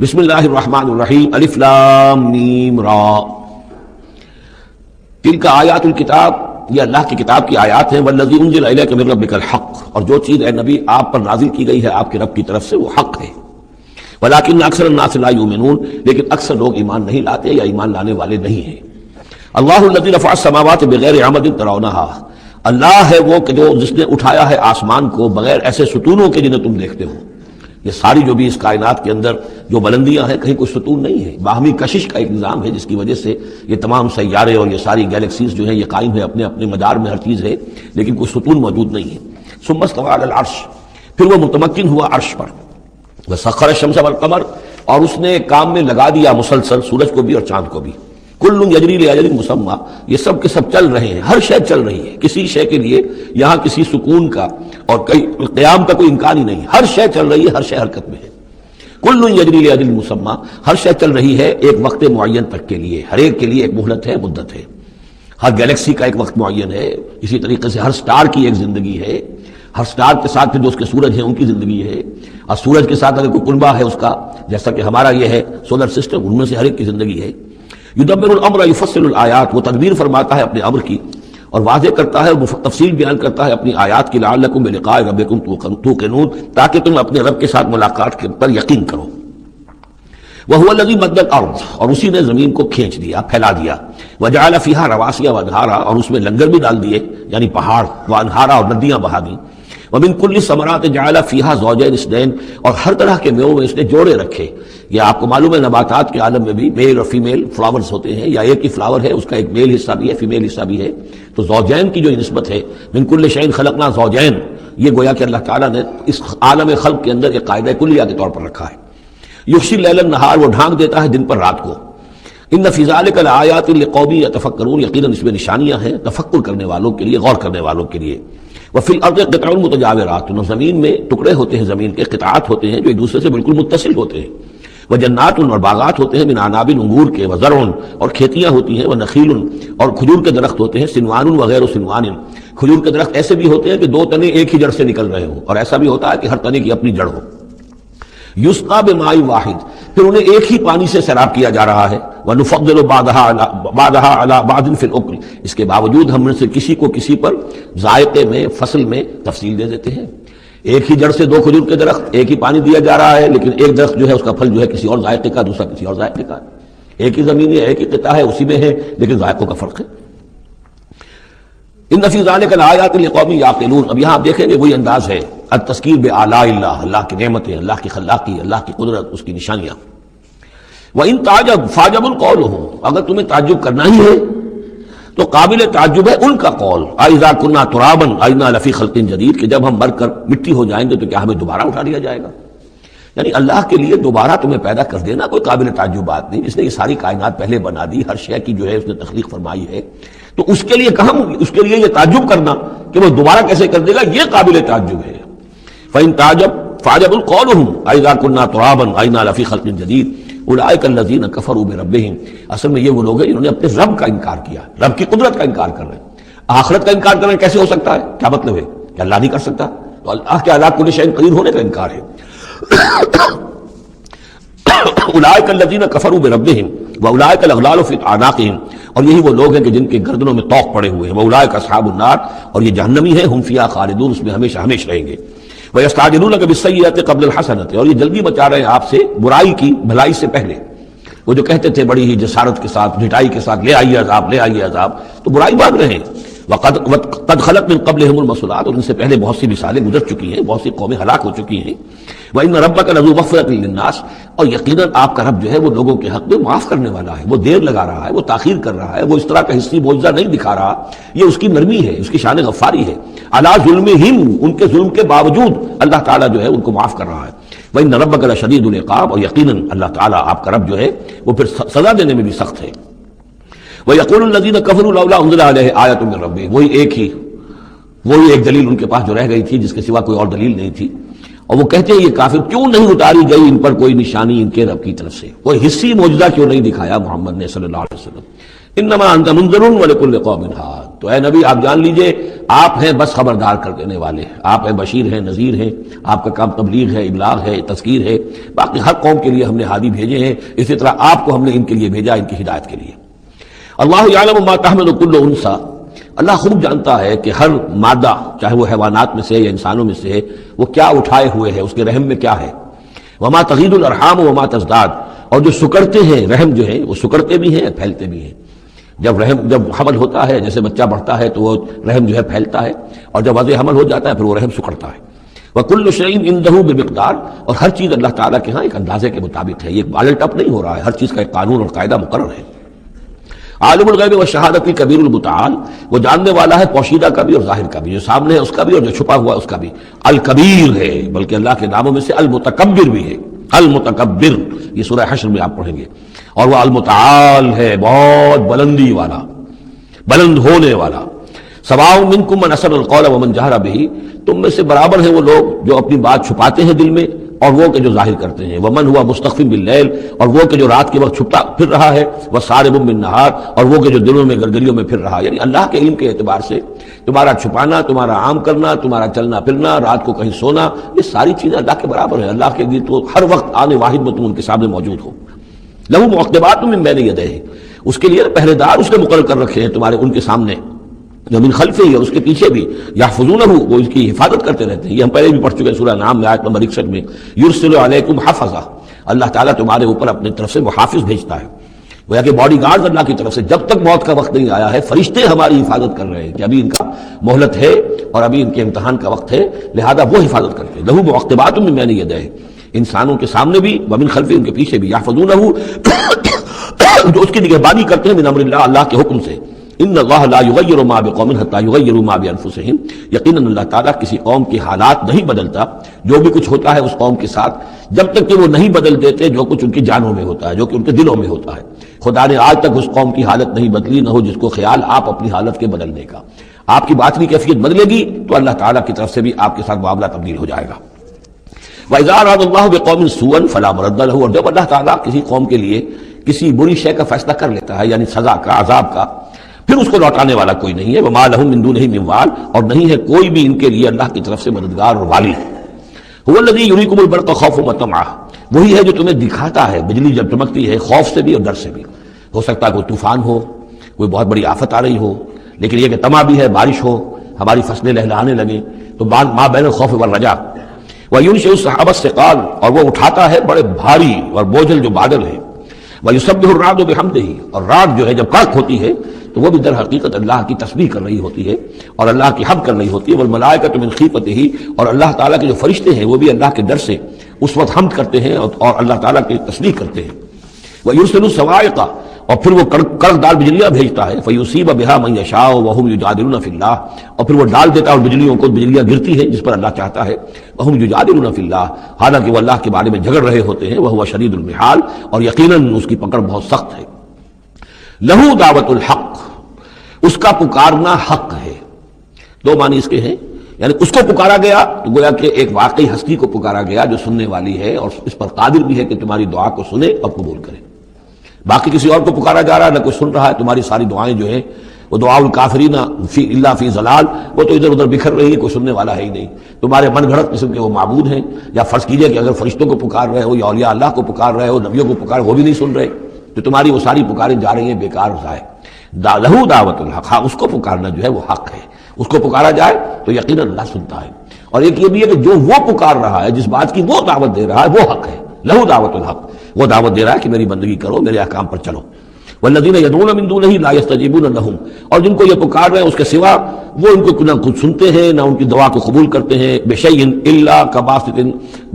بسم اللہ الرحمن الرحیم الف لام میم را تلک آیات الکتاب، یہ اللہ کی کتاب کی آیات ہیں، والذی انزل الیک من ربک الحق، اور جو چیز اے نبی آپ پر نازل کی گئی ہے آپ کے رب کی طرف سے وہ حق ہے، ولکن اکثر الناس لا یؤمنون، لیکن اکثر لوگ ایمان نہیں لاتے یا ایمان لانے والے نہیں ہیں۔ اللہ الذی رفع السماوات بغیر عمد ترونہا، اللہ ہے وہ کہ جو جس نے اٹھایا ہے آسمان کو بغیر ایسے ستونوں کے جنہیں تم دیکھتے ہو۔ یہ ساری جو بھی اس کائنات کے اندر جو بلندیاں ہیں کہیں کوئی ستون نہیں ہے، باہمی کشش کا ایک نظام ہے جس کی وجہ سے یہ تمام سیارے اور یہ ساری گیلیکسیز جو ہیں یہ قائم ہے اپنے اپنے مدار میں، ہر چیز ہے لیکن کوئی ستون موجود نہیں ہے۔ ثم استوى على العرش، پھر وہ متمکن ہوا عرش پر، وسخر الشمس والقمر، اور اس نے کام میں لگا دیا مسلسل سورج کو بھی اور چاند کو بھی، کل یجری لاجل مسمى، یہ سب کے سب چل رہے ہیں، ہر شے چل رہی ہے، کسی شے کے لیے یہاں کسی سکون کا اور قیام کا کوئی امکان ہی نہیں، ہر شے چل رہی ہے، ہر شے حرکت میں ہے۔ کل یجری لاجل مسمى، ہر شے چل رہی ہے ایک وقت معین تک کے لیے، ہر ایک کے لیے ایک مہلت ہے، مدت ہے، ہر گیلیکسی کا ایک وقت معین ہے، اسی طریقے سے ہر سٹار کی ایک زندگی ہے، ہر سٹار کے ساتھ جو اس کے سورج ہیں ان کی زندگی ہے، اور سورج کے ساتھ اگر کوئی کنبہ ہے اس کا، جیسا کہ ہمارا یہ ہے سولر سسٹم، ان میں سے ہر ایک کی زندگی ہے۔ یدبر الامر یفصل الآیات، وہ تدبیر فرماتا ہے اپنے امر کی اور واضح کرتا ہے، تفصیل بیان کرتا ہے اپنی آیات کی، لعلکم بلقاء ربکم توقنون، تاکہ تم اپنے رب کے ساتھ ملاقات پر یقین کرو۔ وہو الذی مد الارض، اور اسی نے زمین کو کھینچ دیا، پھیلا دیا، وجعل فیہا رواسیا وانہارا، اور اس میں لنگر بھی ڈال دیے یعنی پہاڑ، وانہارا، اور ندیاں بہا دیں، ومن کل ثمرات جعل فیہا زوجین اثنین، اور ہر طرح کے میووں میں اس نے جوڑے رکھے۔ یہ آپ کو معلوم ہے نباتات کے عالم میں بھی میل اور فیمیل فلاورز ہوتے ہیں، یا ایک ہی فلاور ہے اس کا ایک میل حصہ بھی ہے فیمیل حصہ بھی ہے، تو زوجین کی جو نسبت ہے، من کل شیء خلقنا زوجین، یہ گویا کہ اللہ تعالیٰ نے اس عالم خلق کے اندر ایک قاعدہ کلیہ کے طور پر رکھا ہے۔ یغشی اللیل النہار، وہ ڈھانک دیتا ہے دن پر رات کو۔ ان فی ذلک لآیات لقوم یتفکرون، یقیناً اس میں نشانیاں ہیں تفکر کرنے والوں کے لیے، غور کرنے والوں کے لیے۔ وفی الارض قطع متجاورات، زمین میں ٹکڑے ہوتے ہیں، زمین کے قطعات ہوتے ہیں جو ایک دوسرے سے بالکل متصل ہوتے ہیں۔ وجنات، اور باغات ہوتے ہیں، من عناب، انگور کے، وزرع، اور کھیتیاں ہوتی ہیں، ونخیل، اور کھجور کے درخت ہوتے ہیں، سنوان وغیر سنوان، کھجور کے درخت ایسے بھی ہوتے ہیں کہ دو تنے ایک ہی جڑ سے نکل رہے ہوں، اور ایسا بھی ہوتا ہے کہ ہر تنے کی اپنی جڑ ہو۔ یسقى بماء واحد، پھر انہیں ایک ہی پانی سے سیراب کیا جا رہا ہے۔ ونفضل بعضها على بعض في الاكل، اس کے باوجود ہم نے سے کسی کو کسی پر ذائقے میں، فصل میں تفصیل دے دیتے ہیں۔ ایک ہی جڑ سے دو کھجور کے درخت، ایک ہی پانی دیا جا رہا ہے، لیکن ایک درخت جو ہے اس کا پھل جو ہے کسی اور ذائقے کا، دوسرا کسی اور ذائقے کا، ایک ہی زمین ہے، ایک ہی قطعہ ہے، اسی میں ہے لیکن ذائقوں کا فرق ہے۔ ان فی ذلک لآیات لقوم یعقلون، اب یہاں آپ دیکھیں گے وہی انداز ہے، التذکیر بآلاء اللہ، اللہ کی نعمتیں، اللہ کی خلاقی، اللہ کی قدرت، اس کی نشانیاں۔ وَإِن تَعْجَبْ فَعْجَبٌ قَوْلُهُمْ، اگر تمہیں تعجب کرنا ہی ہے تو قابل تعجب ہے ان کا قول، أَإِذَا كُنَّا تُرَابًا أَإِنَّا لَفِي خَلْقٍ جَدِيدٍ، کہ جب ہم مر کر مٹی ہو جائیں گے تو کیا ہمیں دوبارہ اٹھا لیا جائے گا؟ یعنی اللہ کے لیے دوبارہ تمہیں پیدا کر دینا کوئی قابل تعجب بات نہیں، جس نے یہ ساری کائنات پہلے بنا دی، ہر شے کی جو ہے اس نے تخلیق فرمائی ہے، تو اس کے لیے کہاں، اس کے لیے یہ تعجب کرنا کہ وہ دوبارہ کیسے کر دے گا، یہ قابل تعجب ہے۔ فَإِن تَعْجَبْ فَعْجَبٌ قَوْلُهُمْ أَإِذَا كُنَّا تُرَابًا أَإِنَّا لَفِي خَلْقٍ جَدِيدٍ أُولَٰئِكَ الَّذِينَ كَفَرُوا بِرَبِّهِمْ، اصل میں یہ وہ لوگ ہیں جنہوں نے اپنے رب کا انکار کیا، رب کی قدرت کا انکار کر رہے ہیں۔ آخرت کا انکار کرنا کیسے ہو سکتا ہے؟ کیا مطلب ہے کہ اللہ نہیں کر سکتا؟ تو اللہ کے علی کل شیء قدیر ہونے کا انکار ہے۔ اولئک الذین کفروا بربہم واولئک الاغلال فی اعناقہم، اور یہی وہ لوگ ہیں کہ جن کے گردنوں میں طوق پڑے ہوئے ہیں، واولئک اصحاب النار، اور یہ جہنمی ہیں، ہم فیہا خالدون، اس میں ہمیشہ ہمیشہ رہیں گے۔ ویستعجلونک بالسیئۃ قبل الحسنۃ، اور یہ جلدی مچا رہے ہیں آپ سے برائی کی بھلائی سے پہلے۔ وہ جو کہتے تھے بڑی ہی جسارت کے ساتھ، ڈٹائی کے ساتھ، لے آئیے عذاب، لے آئیے عذاب، تو برائی مانگ رہے ہیں۔ قد خلت من قبلہم المثلات، اور ان سے پہلے بہت سی مثالیں گزر چکی ہیں، بہت سی قومیں ہلاک ہو چکی ہیں۔ وَإِنَّ رَبَّكَ لَذُو مَغْفِرَةٍ لِلنَّاسِ، اور یقیناً آپ کا رب جو ہے وہ لوگوں کے حق میں معاف کرنے والا ہے، وہ دیر لگا رہا ہے، وہ تاخیر کر رہا ہے، وہ اس طرح کا حصی معجزہ نہیں دکھا رہا، یہ اس کی نرمی ہے، اس کی شان غفاری ہے۔ عَلَىٰ ظُلْمِهِمْ، ان کے ظلم کے باوجود اللہ تعالیٰ جو ہے ان کو معاف کر رہا ہے۔ وَإِنَّ رَبَّكَ لَشَدِيدُ الْعِقَابِ، اور یقیناً اللہ تعالیٰ آپ کا رب جو ہے وہ پھر سزا دینے میں بھی سخت ہے۔ وَيَقُولُ الَّذِينَ كَفَرُوا لَوْلَا أُنزِلَ عَلَيْهِ آيَةٌ مِّن رَّبِّهِ، وہی ایک دلیل ان کے پاس جو رہ گئی تھی، جس کے سوا کوئی اور دلیل نہیں تھی، اور وہ کہتے ہیں یہ کافر کیوں نہیں اتاری گئی ان پر کوئی نشانی ان کے رب کی طرف سے، کوئی حصی معجزہ کیوں نہیں دکھایا محمد نے صلی اللہ علیہ وسلم۔ انما انت منذر ولکل قوم ہاد، تو اے نبی آپ جان لیجئے آپ ہیں بس خبردار کر دینے والے، آپ ہیں بشیر ہیں، نذیر ہیں، آپ کا کام تبلیغ ہے، ابلاغ ہے، تذکیر ہے، باقی ہر قوم کے لیے ہم نے ہادی بھیجے ہیں، اسی طرح آپ کو ہم نے ان کے لیے بھیجا، ان کی ہدایت کے لیے۔ اللہ یعلم ما تحمل کل انثی، اللہ خوب جانتا ہے کہ ہر مادہ چاہے وہ حیوانات میں سے یا انسانوں میں سے ہے وہ کیا اٹھائے ہوئے ہے، اس کے رحم میں کیا ہے۔ وما تغید الارحام وما تزداد، اور جو سکڑتے ہیں رحم جو ہے وہ سکڑتے بھی ہیں پھیلتے بھی ہیں۔ جب حمل ہوتا ہے، جیسے بچہ بڑھتا ہے تو وہ رحم جو ہے پھیلتا ہے، اور جب وضع حمل ہو جاتا ہے پھر وہ رحم سکڑتا ہے۔ وَكُلُّ شَيْءٍ عِندَهُ بِمِقْدَارٍ، اور ہر چیز اللہ تعالیٰ کے ہاں ایک اندازے کے مطابق ہے، یہ بالٹ اپ نہیں ہو رہا ہے، ہر چیز کا ایک قانون اور قاعدہ مقرر ہے۔ عالم الغیب والشہادۃ الکبیر المتعال، وہ جاننے والا ہے پوشیدہ کا بھی اور ظاہر کا بھی، جو سامنے ہے اس کا بھی اور جو چھپا ہوا ہے اس کا بھی۔ الکبیر ہے، بلکہ اللہ کے ناموں میں سے المتکبر بھی ہے، المتکبر، یہ سورہ حشر میں آپ پڑھیں گے۔ اور وہ المتعال ہے، بہت بلندی والا، بلند ہونے والا۔ سواء منکم من اسر القول ومن جہر بہ، تم میں سے برابر ہیں وہ لوگ جو اپنی بات چھپاتے ہیں دل میں اور وہ کہ جو ظاہر کرتے ہیں۔ ومن ہوا مستخف باللیل، اور وہ کہ جو رات کے وقت چھپتا پھر رہا ہے، وسارب بالنہار، اور وہ کہ جو دنوں میں گرگریوں میں پھر رہا ہے۔ یعنی اللہ کے علم کے اعتبار سے تمہارا چھپانا، تمہارا عام کرنا، تمہارا چلنا پھرنا، رات کو کہیں سونا، یہ ساری چیزیں اللہ کے برابر ہیں۔ اللہ کے لیے تو ہر وقت آنے واحد میں تم ان کے سامنے موجود ہو۔ لہو معقبات من بین یدیہ، اس کے لیے پہرے دار اس نے مقرر کر رکھے ہیں تمہارے ان کے سامنے، جو من خلفہ ہی، اور اس کے پیچھے بھی، یحفظونہ، وہ اس کی حفاظت کرتے رہتے ہیں۔ یہ ہم پہلے بھی پڑھ چکے ہیں سورہ انعام میں آیت نمبر 61 میں، یرسل علیکم حفظہ، اللہ تعالیٰ تمہارے اوپر اپنے طرف سے محافظ بھیجتا ہے۔ گویا کہ باڈی گارڈز اللہ کی طرف سے، جب تک موت کا وقت نہیں آیا ہے فرشتے ہماری حفاظت کر رہے ہیں کہ ابھی ان کا مہلت ہے اور ابھی ان کے امتحان کا وقت ہے، لہذا وہ حفاظت کرتے ہیں۔ لہو معقبات من بین یدیہ، انسانوں کے سامنے بھی، ومن خلفہ، ان کے پیچھے بھی، یحفظونہ، جو اس کی نگہبانی کرتے ہیں، من امر اللہ، اللہ کے حکم سے۔ ان اللہ لا یغیر ما بقوم حتی یغیروا ما بانفسہم، یقیناً اللہ تعالیٰ کسی قوم کے حالات نہیں بدلتا، جو بھی کچھ ہوتا ہے اس قوم کے ساتھ، جب تک کہ وہ نہیں بدل دیتے جو کچھ ان کی جانوں میں ہوتا ہے، جو کہ ان کے دلوں میں ہوتا ہے۔ خدا نے آج تک اس قوم کی حالت نہیں بدلی، نہ ہو جس کو خیال آپ اپنی حالت کے بدلنے کا۔ آپ کی باطنی کیفیت بدلے گی تو اللہ تعالیٰ کی طرف سے بھی آپ کے ساتھ معاملہ تبدیل ہو جائے گا۔ وَإِذَا أَرَادَ اللَّهُ بِقَوْمٍ سُوءًا فَلَا مَرَدَّ لَهُ، اور جب اللہ تعالیٰ کسی قوم کے لیے کسی بری شے کا فیصلہ کر لیتا ہے، یعنی سزا کا، عذاب کا، پھر اس کو لوٹانے والا کوئی نہیں ہے۔ وَمَا لَهُم مِّن دُونِهِ مِن وَالٍ، اور نہیں ہے کوئی بھی ان کے لیے اللہ کی طرف سے مددگار اور والی۔ هُوَ الَّذِي يُرِيكُمُ الْبَرْقَ خَوْفًا وَطَمَعًا، وہی ہے جو تمہیں دکھاتا ہے بجلی جب چمکتی ہے، خوف سے بھی اور ڈر سے بھی۔ ہو سکتا ہے کوئی طوفان ہو، کوئی بہت بڑی آفت آ رہی ہو، لیکن یہ کہ طمع بھی ہے، بارش ہو، ہماری فصلیں لہلہانے لگیں، تو ماں بین الخوف والرجا۔ وَيُنشِئُ السَّحَابَ الثِّقَالَ، اور وہ اٹھاتا ہے بڑے بھاری اور بوجھل جو بادل ہیں۔ وَيُسَبِّحُ الرَّعْدُ بِحَمْدِهِ، اور رعد جو ہے جب کڑک ہوتی ہے تو وہ بھی در حقیقت اللہ کی تسبیح کر رہی ہوتی ہے اور اللہ کی حمد کر رہی ہوتی ہے۔ والملائکۃ من خیفته، اور اللہ تعالیٰ کے جو فرشتے ہیں وہ بھی اللہ کے ڈر سے اس وقت حمد کرتے ہیں اور اللہ تعالیٰ کی تسبیح کرتے ہیں۔ وَيُرْسِلُ الصَّوَاعِقَ، اور پھر وہ کڑک دار بجلیاں بھیجتا ہے۔ فَيُصِيبَ بِهَا مَن يَشَاءُ وَهُمْ يُجَادِلُونَ فِي اللَّهِ، اور پھر وہ ڈال دیتا ہے اور بجلیوں کو، بجلیاں گرتی ہیں جس پر اللہ چاہتا ہے۔ وَهُمْ يُجَادِلُونَ فِي اللَّهِ، حالانکہ وہ اللہ کے بارے میں جھگڑ رہے ہوتے ہیں۔ وَهُوَ شَدِيدُ الْمِحَالِ، اور یقیناً اس کی پکڑ بہت سخت ہے۔ لَهُ دعوت الحق، اس کا پکارنا حق ہے۔ دو معنی اس کے ہیں، یعنی اس کو پکارا گیا تو گویا کہ ایک واقعی ہستی کو پکارا گیا جو سننے والی ہے اور اس پر قادر بھی ہے کہ تمہاری دعا کو سنے اور قبول کرے۔ باقی کسی اور کو پکارا جا رہا ہے، نہ کوئی سن رہا ہے، تمہاری ساری دعائیں جو ہیں وہ دعاء الکافرین الا فی ضلال، وہ تو ادھر ادھر بکھر رہی ہے، کوئی سننے والا ہے ہی نہیں۔ تمہارے من گھڑت قسم کے وہ معبود ہیں، یا فرض کیجئے کہ اگر فرشتوں کو پکار رہے ہو یا اولیاء اللہ کو پکار رہے ہو، نبیوں کو پکار، وہ بھی نہیں سن رہے، تو تمہاری وہ ساری پکاریں جا رہی ہیں بیکار و ضائع۔ لہو دعوت الحق، ہاں اس کو پکارنا جو ہے وہ حق ہے، اس کو پکارا جائے تو یقیناً اللہ سنتا ہے۔ اور ایک یہ بھی ہے کہ جو وہ پکار رہا ہے، جس بات کی وہ دعوت دے رہا ہے، وہ حق ہے۔ لہو دعوت الحق، وہ دعوت دے رہا ہے کہ میری بندگی کرو، میرے احکام پر چلو۔ والذین یدعون من دونہ لا یستجیبون لہم، اور جن کو یہ پکار رہے ہیں اس کے سوا وہ ان کو نہ کچھ سنتے ہیں نہ ان کی دعا کو قبول کرتے ہیں۔ بشیء الا کباسط،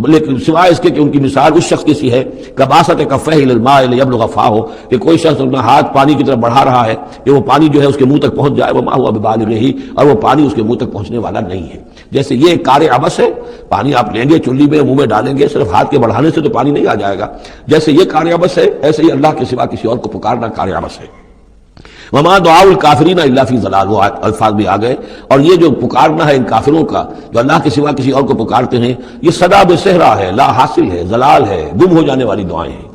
لیکن سوائے اس کے کہ ان کی مثال اس شخص کی سی ہے، کباسط کفیہ الی الماء لیبلغ فاہ، کہ کوئی شخص اپنا ہاتھ پانی کی طرف بڑھا رہا ہے کہ وہ پانی جو ہے اس کے منہ تک پہنچ جائے، وما هو ببالغہ، اور وہ پانی اس کے منہ تک پہنچنے والا نہیں ہے۔ جیسے یہ ایک کار عبث ہے، پانی آپ لیں گے چلی میں منہ میں ڈالیں گے، صرف ہاتھ کے بڑھانے سے تو پانی نہیں آ جائے گا، جیسے یہ کار عبث ہے ایسے ہی اللہ کے سوا کسی اور کو پکارنا کار عبث ہے۔ وما دعاء الکافرین الا فی ضلال، وہ الفاظ بھی آ گئے۔ اور یہ جو پکارنا ہے ان کافروں کا جو اللہ کے سوا کسی اور کو پکارتے ہیں، یہ صدا بے صحرا ہے، لا حاصل ہے، ضلال ہے، گم ہو جانے والی دعائیں ہیں۔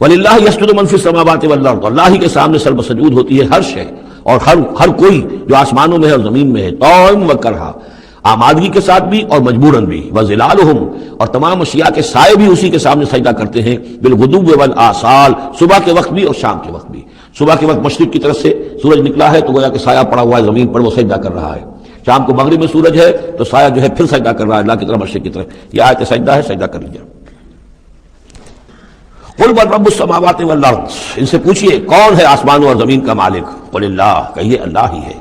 وللہ یسجد من فی السماوات والارض، اللہ ہی کے سامنے سر بسجود ہوتی ہے ہر شے، اور ہر کوئی جو آسمانوں میں ہے اور زمین میں ہے، طوعاً و کرہا، آمادگی کے ساتھ بھی اور مجبوراً بھی، وظلالہم، اور تمام اشیاء کے سائے بھی اسی کے سامنے سجدہ کرتے ہیں، بالغدو والآصال، صبح کے وقت بھی اور شام کے وقت بھی۔ صبح کے وقت مشرق کی طرف سے سورج نکلا ہے تو گویا کہ سایہ پڑا ہوا ہے زمین پر، وہ سجدہ کر رہا ہے۔ شام کو مغرب میں سورج ہے تو سایہ جو ہے پھر سجدہ کر رہا ہے اللہ کی طرف، مشرق کی طرف۔ یہ آیت سجدہ ہے، سجدہ کر لیجیے۔ قل من رب السماوات والارض، ان سے پوچھئے کون ہے آسمانوں اور زمین کا مالک؟ قل اللہ، کہیے اللہ ہی ہے۔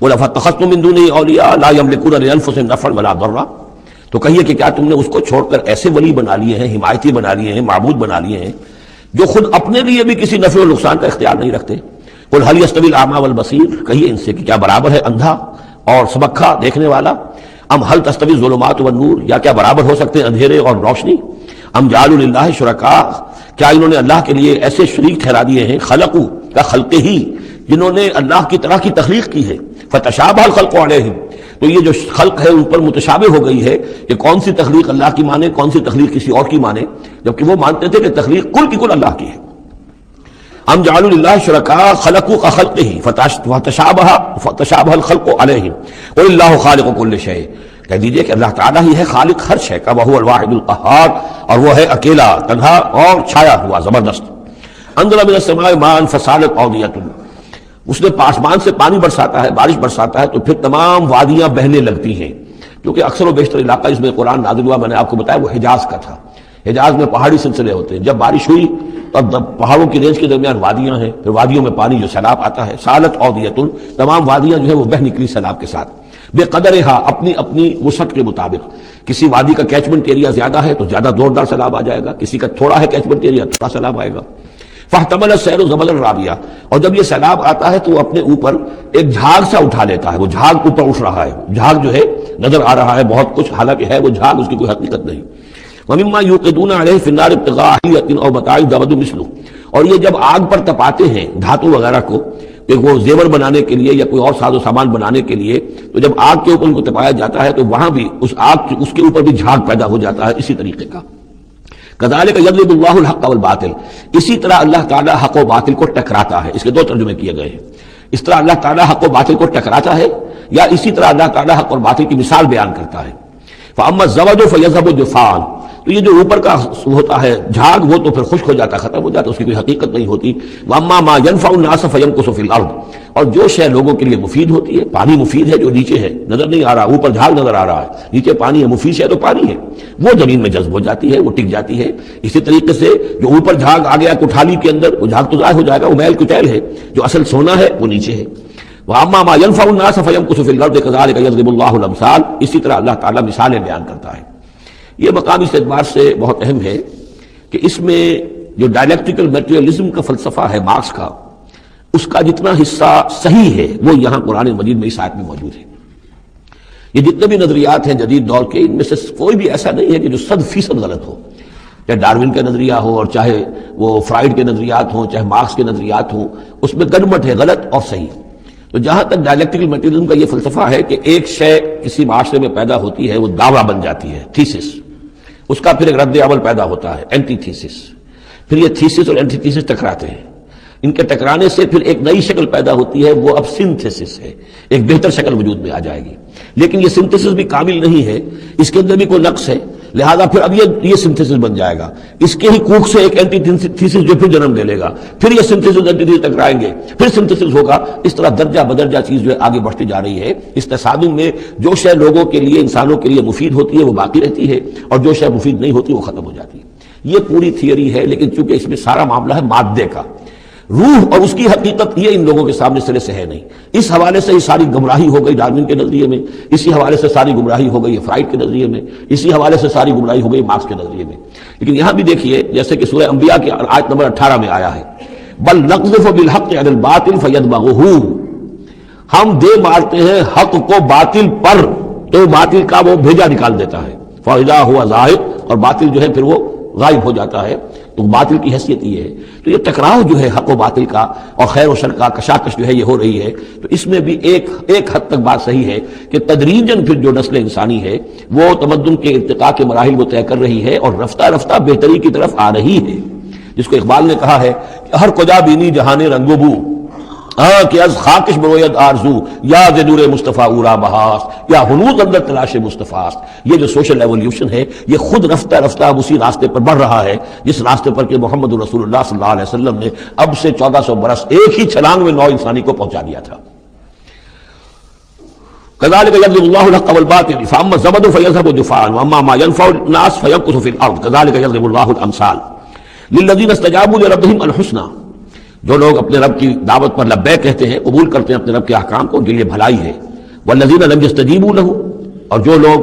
قل افاتخذتم من دونه اولیاء لا یملکون لانفسهم نفعا ولا ضرا، تو کہیے کہ کیا تم نے اس کو چھوڑ کر ایسے ولی بنا لیے ہیں، حمایتی بنا لیے ہیں، معبود بنا لیے ہیں جو خود اپنے لیے بھی کسی نفع و نقصان کا اختیار نہیں رکھتے؟ قل هل يستوي الاعمى والبصير، کہیے ان سے کہ کیا برابر ہے اندھا اور سبکھا دیکھنے والا؟ ام هل تستوي الظلمات والنور، یا کیا برابر ہو سکتے ہیں اندھیرے اور روشنی؟ ام جعلوا للہ شرکاء، کیا انہوں نے اللہ کے لیے ایسے شریک ٹھہرا دیے ہیں، خلقوا کا خلق ہی، جنہوں نے اللہ کی طرح کی تخلیق کی ہے، فتشابہ الخلق علیہم، تو یہ جو خلق ہے ان پر متشابہ ہو گئی ہے کہ کون سی تخلیق اللہ کی مانے، کون سی تخلیق کسی اور کی مانے، جبکہ وہ مانتے تھے کہ تخلیق کل کی کل اللہ کی ہے۔ ام جعلوا للہ شرکاء خلقوا كخلقہ فتشابہ الخلق علیہم قل اللہ خالق کل شیء، کہہ دیجئے کہ اللہ تعالیٰ ہی ہے خالق ہر شے کا، وہو الواحد القہار، اور وہ ہے اکیلا، تنہا اور چھایا ہوا زبردست۔ انزل من السماء ماء فسالت اودیۃ، اس نے آسمان سے پانی برساتا ہے، بارش برساتا ہے تو پھر تمام وادیاں بہنے لگتی ہیں، کیونکہ اکثر و بیشتر علاقہ اس میں قرآن نازل ہوا میں نے آپ کو بتایا وہ حجاز کا تھا۔ حجاز میں پہاڑی سلسلے ہوتے ہیں، جب بارش ہوئی تو اب پہاڑوں کی رینج کے درمیان وادیاں ہیں، پھر وادیوں میں پانی جو سیلاب آتا ہے، سالت اودیۃ، تمام وادیاں جو ہے وہ بہ نکلی سیلاب کے ساتھ، بے قدرہا، اپنی اپنی وسعت کے مطابق۔ کسی وادی کا کیچمنٹ ایریا زیادہ ہے تو زیادہ زوردار سیلاب آ جائے گا، کسی کا تھوڑا ہے کیچمنٹ ایریا تھوڑا سیلاب آئے گا۔ فاحتمل السیل زبدا رابیہ، اور جب یہ سیلاب آتا ہے تو وہ اپنے اوپر ایک جھاگ سا اٹھا لیتا ہے، وہ جھاگ اوپر اٹھ رہا ہے، جھاگ جو ہے نظر آ رہا ہے بہت کچھ، حالانکہ ہے وہ جھاگ، اس کی کوئی حقیقت نہیں۔ ومما یوقدون علیہ فی النار ابتغاء حلیۃ او متاع زبد مثلہ، اور یہ جب آگ پر تپاتے ہیں دھاتوں وغیرہ کو، کہ وہ زیور بنانے کے لیے یا کوئی اور ساز و سامان بنانے کے لیے، تو جب آگ کے اوپر ان کو تپایا جاتا ہے تو وہاں بھی اس آگ اس کے اوپر بھی جھاگ پیدا ہو جاتا ہے اسی طریقے کا۔ کذالک یضرب اللہ الحق والباطل، اسی طرح اللہ تعالیٰ حق و باطل کو ٹکراتا ہے۔ اس کے دو ترجمے کیے گئے ہیں، اس طرح اللہ تعالیٰ حق و باطل کو ٹکراتا ہے، یا اسی طرح اللہ تعالیٰ حق اور باطل کی مثال بیان کرتا ہے۔ فاما الزبد فیذهب جفاء، تو یہ جو اوپر کا ہوتا ہے جھاگ وہ تو پھر خشک ہو جاتا ہے، ختم ہو جاتا ہے، اس کی کوئی حقیقت نہیں ہوتی۔ واما ما ينفع الناس فيمكث في الارض، اور جو شے لوگوں کے لیے مفید ہوتی ہے، پانی مفید ہے جو نیچے ہے نظر نہیں آ رہا، اوپر جھاگ نظر آ رہا ہے، نیچے پانی ہے، مفید ہے تو پانی ہے، وہ زمین میں جذب ہو جاتی ہے، وہ ٹک جاتی ہے۔ اسی طریقے سے جو اوپر جھاگ آ گیا کٹھالی کے اندر، وہ جھاگ تو ضائع ہو جائے گا، وہ میل کچیل ہے، جو اصل سونا ہے وہ نیچے ہے۔ واما ما ينفع الناس فيمكث في الارض كذلك يضرب الله الامثال، اسی طرح اللہ تعالیٰ مثالیں بیان کرتا ہے۔ یہ مقام اس اعتبار سے بہت اہم ہے کہ اس میں جو ڈائلیکٹیکل میٹریلزم کا فلسفہ ہے مارکس کا، اس کا جتنا حصہ صحیح ہے وہ یہاں قرآن مجید میں اس آیت میں موجود ہے۔ یہ جتنے بھی نظریات ہیں جدید دور کے، ان میں سے کوئی بھی ایسا نہیں ہے کہ جو 100% غلط ہو، چاہے ڈاروین کا نظریہ ہو اور چاہے وہ فرائیڈ کے نظریات ہوں، چاہے مارکس کے نظریات ہوں، اس میں گڑبڑ ہے، غلط اور صحیح۔ تو جہاں تک ڈائلیکٹیکل میٹریلزم کا یہ فلسفہ ہے کہ ایک شے کسی معاشرے میں پیدا ہوتی ہے، وہ دعویٰ بن جاتی ہے، تھیسس، اس کا پھر ایک رد عمل پیدا ہوتا ہے، اینٹی تھیسس، پھر یہ تھیسس اور اینٹی تھیسس ٹکراتے ہیں، ان کے ٹکرانے سے پھر ایک نئی شکل پیدا ہوتی ہے، وہ اب سنتھسس ہے، ایک بہتر شکل وجود میں آ جائے گی۔ لیکن یہ سنتھسس بھی کامل نہیں ہے، اس کے اندر بھی کوئی نقص ہے، لہذا پھر اب یہ سنتھسس بن جائے گا، اس کے ہی کوکھ سے ایک اینٹی تھیسس جو پھر جنم لے لے گا، پھر یہ سنتھسس اینٹی تھیسس ٹکرائیں گے، پھر سنتھسس ہوگا، اس طرح درجہ بدرجہ چیز جو ہے آگے بڑھتی جا رہی ہے۔ اس تصادم میں جو شے لوگوں کے لیے، انسانوں کے لیے مفید ہوتی ہے وہ باقی رہتی ہے، اور جو شے مفید نہیں ہوتی وہ ختم ہو جاتی ہے۔ یہ پوری تھیوری ہے، لیکن چونکہ اس میں سارا معاملہ ہے مادے کا، روح اور اس کی حقیقت یہ ان لوگوں کے سامنے سرے سے ہے نہیں۔ اس حوالے سے یہ ساری گمراہی ہو گئی ڈارون کے نظریے میں، اسی حوالے سے ساری گمراہی ہو گئی فرائیڈ کے نظریے میں، اسی حوالے سے ساری گمراہی ہو گئی مارکس کے نظریے میں۔ لیکن یہاں بھی دیکھیے جیسے کہ سورہ انبیاء کی آیت نمبر 18 میں آیا ہے، بل نقذف بالحق علی الباطل فیدمغہ، ہم دے مارتے ہیں حق کو باطل پر تو باطل کا وہ بھیجا نکال دیتا ہے، فاذا ہوا زاہق، اور باطل جو ہے پھر وہ غائب ہو جاتا ہے۔ تو باطل کی حیثیت یہ ہے۔ تو یہ ٹکراؤ جو ہے حق و باطل کا اور خیر و شر کا کشاکش جو ہے یہ ہو رہی ہے، تو اس میں بھی ایک حد تک بات صحیح ہے کہ تدریجاً پھر جو نسل انسانی ہے وہ تمدن کے ارتقاء کے مراحل وہ طے کر رہی ہے اور رفتہ رفتہ بہتری کی طرف آ رہی ہے، جس کو اقبال نے کہا ہے کہ ہر کجا بینی جہان رنگ و بو، کہ از خاکش بروید آرزو یا نور مصطفیٰ اورا بہاس یا ہنوز اندر تلاش مصطفیٰ. یہ جو سوشل ایولیوشن ہے یہ خود رفتہ رفتہ اب اسی راستے پر بڑھ رہا ہے جس راستے پر کہ محمد رسول اللہ صلی اللہ علیہ وسلم نے اب سے 1400 برس ایک ہی چھلانگ میں نوع انسانی کو پہنچا دیا تھا. كذلك يضرب الله الحق والباطل فاما الزبد فيذهب جفاء واما ما ينفع الناس فيمكث في الارض كذلك يضرب الله الامثال للذين استجابوا لربهم الحسنى. جو لوگ اپنے رب کی دعوت پر لبیک کہتے ہیں، قبول کرتے ہیں اپنے رب کے احکام کو، ان کے لیے بھلائی ہے. والذین لم یستجیبوا له، اور جو لوگ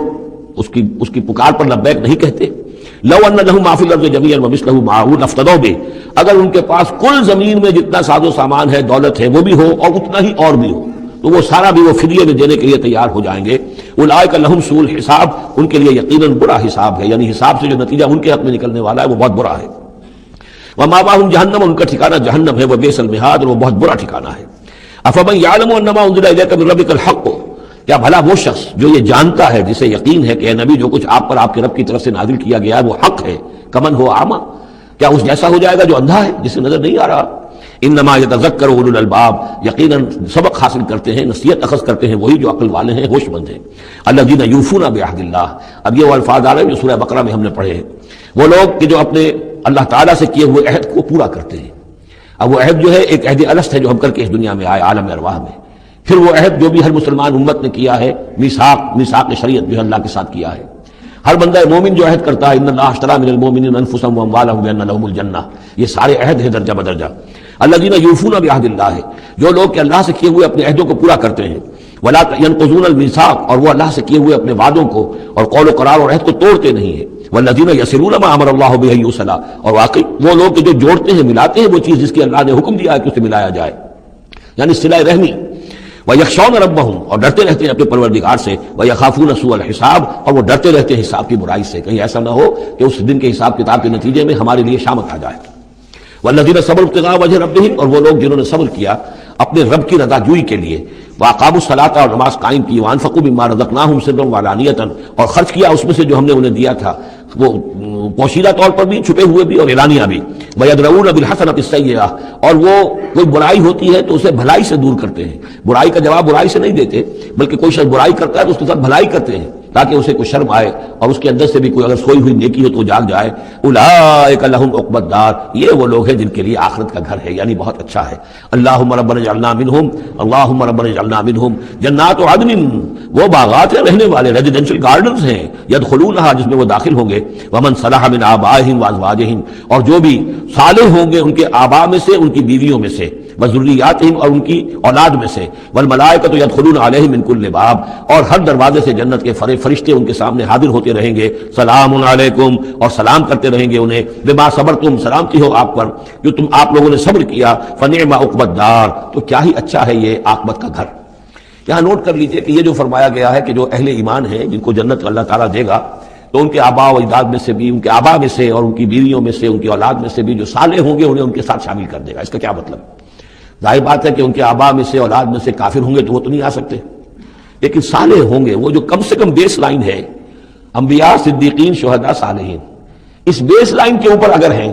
اس کی پکار پر لبیک نہیں کہتے. لو ان لهم ما فی الارض جميعا ومثله معه لافتدوا به، اگر ان کے پاس کل زمین میں جتنا ساز و سامان ہے، دولت ہے، وہ بھی ہو اور اتنا ہی اور بھی ہو، تو وہ سارا بھی وہ فدیے میں دینے کے لیے تیار ہو جائیں گے. اولئک لهم سوء الحساب، ان کے لیے یقیناً برا حساب ہے، یعنی حساب سے جو نتیجہ ان کے حق میں نکلنے والا ہے وہ بہت برا ہے. ومأواہم جہنم، ان کا ٹھکانہ جہنم ہے. وبئس المہاد، اور وہ بہت برا ٹھکانہ ہے. افمن یعلم انما انزل الیک من ربک الحق، کیا بھلا وہ شخص جو یہ جانتا ہے، جسے یقین ہے کہ اے نبی جو کچھ آپ پر آپ کے رب کی طرف سے نازل کیا گیا ہے وہ حق ہے، کمن ہو اعمی، کیا اس جیسا ہو جائے گا جو اندھا ہے، جسے نظر نہیں آ رہا. انما یتذکر اولو الالباب، یقیناً سبق حاصل کرتے ہیں، نصیحت اخذ کرتے ہیں وہی جو عقل والے ہیں، ہوش مند ہیں. الذین یوفون بعہد اللہ، اب یہ وہ الفاظ آ رہے ہیں جو سورہ بقرہ میں ہم نے پڑھے ہیں. وہ لوگ کہ جو اپنے اللہ تعالیٰ سے کیے ہوئے عہد کو پورا کرتے ہیں. اب وہ عہد جو ہے ایک عہد الست ہے جو ہم کر کے اس دنیا میں آئے عالم ارواح میں. پھر وہ عہد جو بھی ہر مسلمان امت نے کیا ہے، میثاق شریعت جو ہے اللہ کے ساتھ کیا ہے. ہر بندہ مومن جو عہد کرتا ہے، ان اللہ اشتری من المؤمنین انفسهم واموالهم بان لهم الجنہ، یہ سارے عہد ہیں درجہ بدرجہ. الذین یوفون بعہد اللہ، جو لوگ کہ اللہ سے کیے ہوئے اپنے عہدوں کو پورا کرتے ہیں. ولا ينقضون الميثاق، اور وہ اللہ سے کیے ہوئے اپنے وعدوں کو اور قول و قرار اور عہد کو توڑتے نہیں ہیں. والذین یصلون ما امر اللہ بہ یوصل، اور واقعی وہ لوگ جو جوڑتے ہیں، ملاتے ہیں وہ چیز جس کی اللہ نے حکم دیا ہے کہ اسے ملایا جائے، یعنی صلہ رحمی. ویخشون ربہم، اور ڈرتے رہتے ہیں اپنے پروردگار سے. ویخافون سوء الحساب، اور وہ ڈرتے رہتے ہیں حساب کی برائی سے، کہیں ایسا نہ ہو کہ اس دن کے حساب کتاب کے نتیجے میں ہمارے لیے شامت آ جائے. والذین صبروا ابتغاء وجہ ربہم، اور وہ لوگ جنہوں نے صبر کیا اپنے رب کی رضا جوئی کے لیے. واقاموا الصلاۃ، اور نماز قائم کی. وانفقوا مما رزقناہم سرا وعلانیۃ، اور خرچ کیا اس میں سے جو ہم نے انہیں دیا تھا، وہ پوشیدہ طور پر بھی، چھپے ہوئے بھی اور اعلانیہ بھی. ویدرؤون بالحسنۃ السیئۃ، اور وہ کوئی برائی ہوتی ہے تو اسے بھلائی سے دور کرتے ہیں. برائی کا جواب برائی سے نہیں دیتے، بلکہ کوئی شخص برائی کرتا ہے تو اس کے ساتھ بھلائی کرتے ہیں تاکہ اسے کوئی شرم آئے اور اس کے اندر سے بھی کوئی اگر سوئی ہوئی نیکی ہو تو جاگ جائے. اولئک لہم عقبی الدار، یہ وہ لوگ ہیں جن کے لیے آخرت کا گھر ہے، یعنی بہت اچھا ہے. اللہم ربنا اجعلنا منہم، اللہم ربنا اجعلنا منہم. جنات عدن، وہ باغات ہیں رہنے والے، ریزیڈینشل گارڈنز ہیں. یدخلونہا، جس میں وہ داخل ہوں گے. ومن صلح من آبائہم وازواجہم، اور جو بھی صالح ہوں گے ان کے آباء میں سے، ان کی بیویوں میں سے. وذریاتہم، اور ان کی اولاد میں سے. والملائکۃ یدخلون علیہم من کل باب، اور ہر دروازے سے جنت کے فرشتے ان کے سامنے حاضر ہوتے رہیں گے. سلام علیکم، اور سلام کرتے رہیں گے انہیں. بما صبرتم، سلامتی ہو آپ پر جو آپ لوگوں نے صبر کیا. فنعم عقبی الدار، تو کیا ہی اچھا ہے یہ عاقبت کا گھر. یہاں نوٹ کر لیجئے کہ یہ جو فرمایا گیا ہے کہ جو اہل ایمان ہیں جن کو جنت اللہ تعالیٰ دے گا، تو ان کے آباء و اجداد میں سے بھی، ان کے آباء میں سے اور ان کی بیویوں میں سے، ان کی اولاد میں سے بھی جو صالح ہوں گے انہیں ان کے ساتھ شامل کر دے گا. اس کا کیا مطلب؟ ظاہر بات ہے کہ ان کے آباء میں سے، اولاد میں سے کافر ہوں گے تو وہ تو نہیں آ سکتے، لیکن صالح ہوں گے، وہ جو کم سے کم بیس لائن ہے، انبیاء، صدیقین، شہداء، صالحین، اس بیس لائن کے اوپر اگر ہیں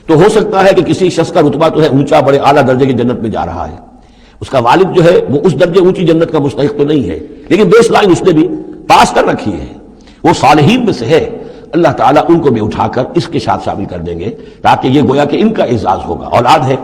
تو ہو سکتا ہے کہ کسی شخص کا رتبہ تو ہے اونچا، بڑے اعلیٰ درجے کی جنت میں جا رہا ہے، اس کا والد جو ہے وہ اس درجے اونچی جنت کا مستحق تو نہیں ہے، لیکن بیس لائن اس نے بھی پاس کر رکھی ہے، وہ صالحین میں سے ہے. اللہ تعالیٰ ان کو بھی اٹھا کر اس کے ساتھ شامل کر دیں گے تاکہ یہ گویا کہ ان کا اعزاز ہوگا. اولاد ہے،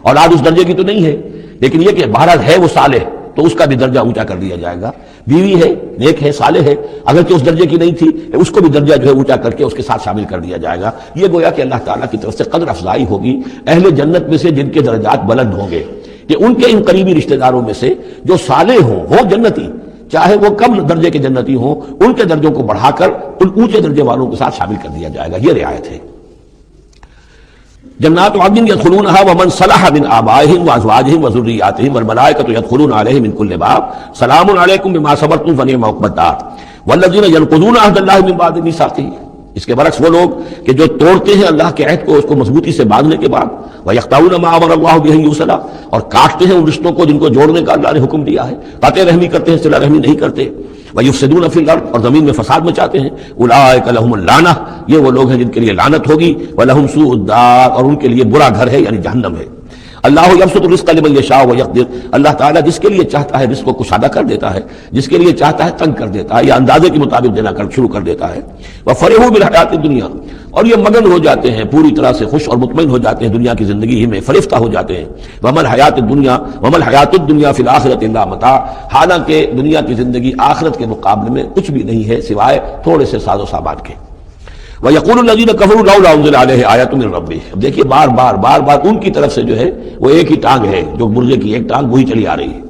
اولاد اس درجے کی تو نہیں ہے، لیکن یہ کہ بہرحال ہے وہ صالح، تو اس کا بھی درجہ اونچا کر دیا جائے گا. بیوی ہے، نیک ہے، صالح ہے، اگرچہ اس درجے کی نہیں تھی، اس کو بھی درجہ جو ہے اونچا کر کے اس کے ساتھ شامل کر دیا جائے گا. یہ گویا کہ اللہ تعالیٰ کی طرف سے قدر افزائی ہوگی اہل جنت میں سے جن کے درجات بلند ہوں گے، کہ ان کے ان قریبی رشتہ داروں میں سے جو صالح ہوں جنتی، چاہے وہ کم درجے کے جنتی ہوں، ان کے درجوں کو بڑھا کر ان اونچے درجے والوں کے ساتھ شامل کر دیا جائے گا. یہ رعایت ہے. جنات عدن يدخلونها ومن صلح من آبائهم وازواجهم وذرياتهم والملائکۃ يدخلون علیہم من کل باب. سلام علیکم بما صبرتم فنعم عقبی الدار. والذین ينقضون عہد اللہ من بعد میثاقہ، اس کے برعکس وہ لوگ کہ جو توڑتے ہیں اللہ کے عہد کو اس کو مضبوطی سے باندھنے کے بعد. وَيَقْطَعُونَ مَا أَمَرَ اللَّهُ بِهِ يُوصَلَ، اور کاٹتے ہیں ان رشتوں کو جن کو جوڑنے کا اللہ نے حکم دیا ہے. قطع رحمی کرتے ہیں، صلہ رحمی نہیں کرتے. وَيُفْسِدُونَ فِي الْأَرْضِ، اور زمین میں فساد مچاتے ہیں. أُولَٰئِكَ لَهُمُ اللَّعْنَةُ، یہ وہ لوگ ہیں جن کے لیے لعنت ہوگی. وَلَهُمْ سُوءُ الدَّارِ، اور ان کے لیے برا گھر ہے یعنی جہنم ہے. اللہ یبسط الرزق لمن یشاء ویقدر، اللہ تعالیٰ جس کے لیے چاہتا ہے رزق کو کشادہ کر دیتا ہے، جس کے لیے چاہتا ہے تنگ کر دیتا ہے یا اندازے کے مطابق دینا شروع کر دیتا ہے۔ وفرحوا بالحیات الدنیا، اور یہ مگن ہو جاتے ہیں، پوری طرح سے خوش اور مطمئن ہو جاتے ہیں دنیا کی زندگی ہی میں، فریفتہ ہو جاتے ہیں۔ وما الحیات الدنیا فی الآخرۃ الا متاع، حالانکہ دنیا کی زندگی آخرت کے مقابلے میں کچھ بھی نہیں ہے سوائے تھوڑے سے ساز و سامان کے۔ وَيَقُولُ الَّذِينَ كَفَرُوا لَوْلَا أُنزِلَ عَلَيْهِ آيَةٌ مِّن رَّبِّهِ، اب دیکھیے بار بار ان کی طرف سے جو ہے وہ ایک ہی ٹانگ ہے، جو مرغے کی ایک ٹانگ وہی چلی آ رہی ہے،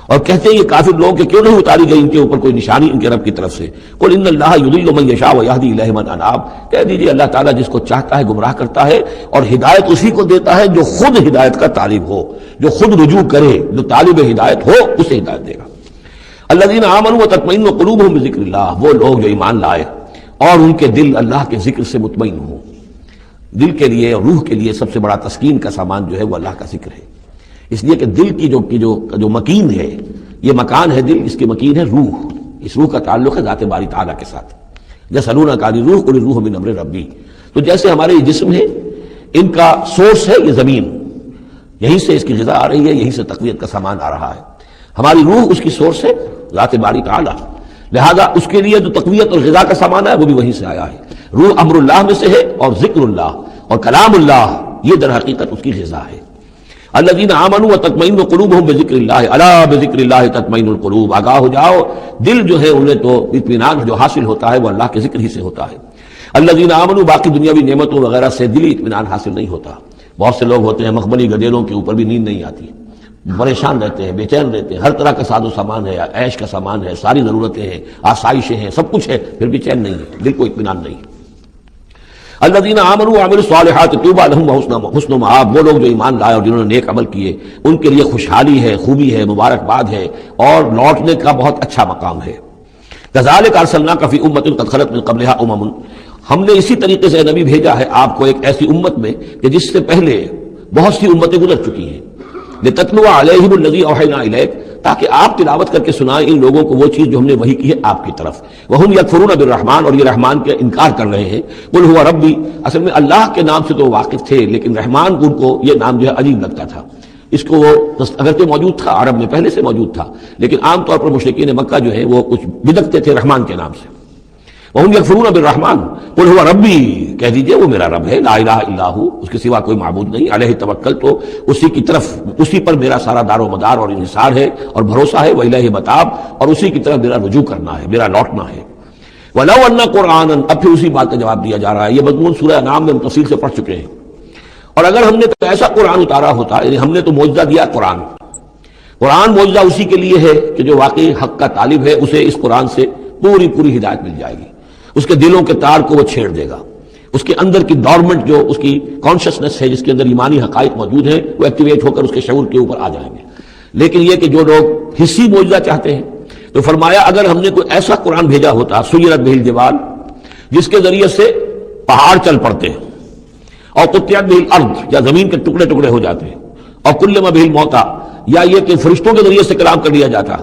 اور کہتے ہیں یہ کافر لوگ کہ کیوں نہیں اتاری گئی ان کے اوپر کوئی نشانی ان کے رب کی طرف سے۔ قُلْ إِنَّ اللَّهَ يُضِلُّ مَن يَشَاءُ وَيَهْدِي إِلَيْهِ مَنْ أَنَابَ، کہہ دیجیے اللہ تعالیٰ جس کو چاہتا ہے گمراہ کرتا ہے، اور ہدایت اسی کو دیتا ہے جو خود ہدایت کا طالب ہو، جو خود رجوع کرے، جو طالب ہدایت ہو اسے ہدایت دے گا۔ الذین آمنوا وتطمئن قلوبهم بذکر اللہ، وہ لوگ جو ایمان لائے اور ان کے دل اللہ کے ذکر سے مطمئن ہوں۔ دل کے لیے اور روح کے لیے سب سے بڑا تسکین کا سامان جو ہے وہ اللہ کا ذکر ہے، اس لیے کہ دل کی جو مکین ہے، یہ مکان ہے دل، اس کی مکین ہے روح، اس روح کا تعلق ہے ذات باری تعالیٰ کے ساتھ۔ یسألونک عن الروح قل الروح من امر ربی، تو جیسے ہمارے یہ جسم ہے، ان کا سورس ہے یہ زمین، یہیں سے اس کی غذا آ رہی ہے، یہیں سے تقویت کا سامان آ رہا ہے۔ ہماری روح اس کی سورس ہے ذات باری تعالیٰ، لہذا اس کے لیے جو تقویت اور غذا کا سامان ہے وہ بھی وہیں سے آیا ہے۔ روح امر اللہ میں سے ہے، اور ذکر اللہ اور کلام اللہ یہ در حقیقت اس کی غذا ہے۔ الذین آمنوا وتطمئن قلوبهم بذکر اللہ، الا بذکر اللہ تطمئن القلوب، آگاہ ہو جاؤ، دل جو ہے انہیں تو اطمینان جو حاصل ہوتا ہے وہ اللہ کے ذکر ہی سے ہوتا ہے۔ الذین آمنوا، باقی دنیاوی نعمتوں وغیرہ سے دلی اطمینان حاصل نہیں ہوتا۔ بہت سے لوگ ہوتے ہیں مخملی گدیلوں کے اوپر بھی نیند نہیں آتی، پریشان رہتے ہیں، بے چین رہتے ہیں، ہر طرح کا ساز و سامان ہے، عیش کا سامان ہے، ساری ضرورتیں ہیں، آسائشیں ہیں، سب کچھ ہے، پھر بھی چین نہیں ہے، دل کو اطمینان نہیں۔ الذین آمنوا وعملوا الصالحات طوبی لہم وحسن مآب، وہ لوگ جو ایمان لائے اور جنہوں نے نیک عمل کیے ان کے لیے خوشحالی ہے، خوبی ہے، مبارکباد ہے، اور لوٹنے کا بہت اچھا مقام ہے۔ کذالک ارسلناک فی امۃ قد خلت من قبلها امم، ہم نے اسی طریقے سے نبی بھیجا ہے آپ کو ایک ایسی امت میں کہ جس سے پہلے بہت سی امتیں گزر چکی ہیں، لتتلو علیہم الذی اوحینا الیک، تاکہ آپ تلاوت کر کے سنائیں ان لوگوں کو وہ چیز جو ہم نے وحی کی ہے آپ کی طرف۔ وہم یکفرون بالرحمن، اور یہ رحمان کے انکار کر رہے ہیں۔ قل هو ربی، اصل میں اللہ کے نام سے تو واقف تھے، لیکن رحمان ان کو یہ نام جو ہے عجیب لگتا تھا، اس کو وہ اگرچہ موجود تھا عرب میں پہلے سے موجود تھا، لیکن عام طور پر مشرکین مکہ جو ہے وہ کچھ بدعتے تھے رحمان کے نام سے۔ وہم یکفرون بالرحمن قل هو ربی، کہہ دیجئے وہ میرا رب ہے، لا الہ الا ہو، اس کے سوا کوئی معبود نہیں، علیہ توکل، تو اسی کی طرف، اسی پر میرا سارا دار و مدار اور انحصار ہے اور بھروسہ ہے، وإلیہ متاب، اور اسی کی طرف میرا رجوع کرنا ہے، میرا لوٹنا ہے۔ وَلَوْ أَنَّ قُرْآنًا، اب پھر اسی بات کا جواب دیا جا رہا ہے، یہ مضمون سورہ انعام میں ہم تفصیل سے پڑھ چکے ہیں۔ اور اگر ہم نے تو ایسا قرآن اتارا ہوتا، یعنی ہم نے تو معجزہ دیا قرآن معجزہ اسی کے لیے ہے کہ جو واقعی حق کا طالب ہے اسے اس قرآن سے پوری ہدایت مل جائے گی، اس کے دلوں کے تار کو وہ چھیڑ دے گا، اس کے اندر کی ڈورمنٹ جو اس کی کانشسنس ہے، جس کے اندر ایمانی حقائق موجود ہیں، وہ ایکٹیویٹ ہو کر اس کے شعور کے اوپر آ جائیں گے۔ لیکن یہ کہ جو لوگ حصی معجزہ چاہتے ہیں، تو فرمایا اگر ہم نے کوئی ایسا قرآن بھیجا ہوتا، سیرت بہ الجبال، جس کے ذریعے سے پہاڑ چل پڑتے ہیں، اور قطعت بہ الارض، یا زمین کے ٹکڑے ٹکڑے ہو جاتے ہیں، اور کلم بہ الموتیٰ، یا یہ کہ فرشتوں کے ذریعے سے کلام کر لیا جاتا،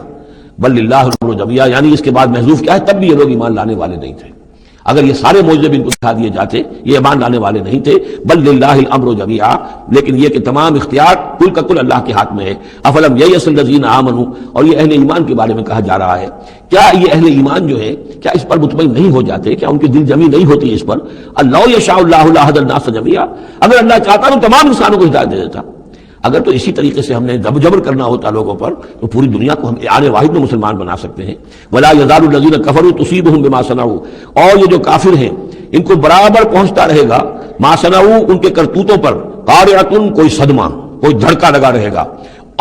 بل للہ الامر جمیعا، یعنی اس کے بعد محذوف کیا ہے، تب بھی یہ لوگ ایمان لانے والے نہیں تھے۔ اگر یہ سارے معجزے بھی ان کو دکھا دیے جاتے یہ ایمان لانے والے نہیں تھے۔ بل للہ الامر جمیعا، لیکن یہ کہ تمام اختیار کل کا کل اللہ کے ہاتھ میں ہے۔ افلم ییأس الذین آمنوا، اور یہ اہل ایمان کے بارے میں کہا جا رہا ہے، کیا یہ اہل ایمان جو ہے کیا اس پر مطمئن نہیں ہو جاتے، کیا ان کی دل جمی نہیں ہوتی اس پر؟ اللہ یشاء اللہ لہدی الناس جمیعا، اگر اللہ چاہتا تو تمام انسانوں کو ہدایت دے دیتا۔ اگر تو اسی طریقے سے ہم نے جبر کرنا ہوتا لوگوں پر تو پوری دنیا کو ہم آنے واحد میں مسلمان بنا سکتے ہیں۔ ولا یزال الذین کفروا تصیبهم بما صنعوا، اور یہ جو کافر ہیں ان کو برابر پہنچتا رہے گا ما صنعوا، ان کے کرتوتوں پر، قارعۃ، کوئی صدمہ، کوئی دھڑکا لگا رہے گا،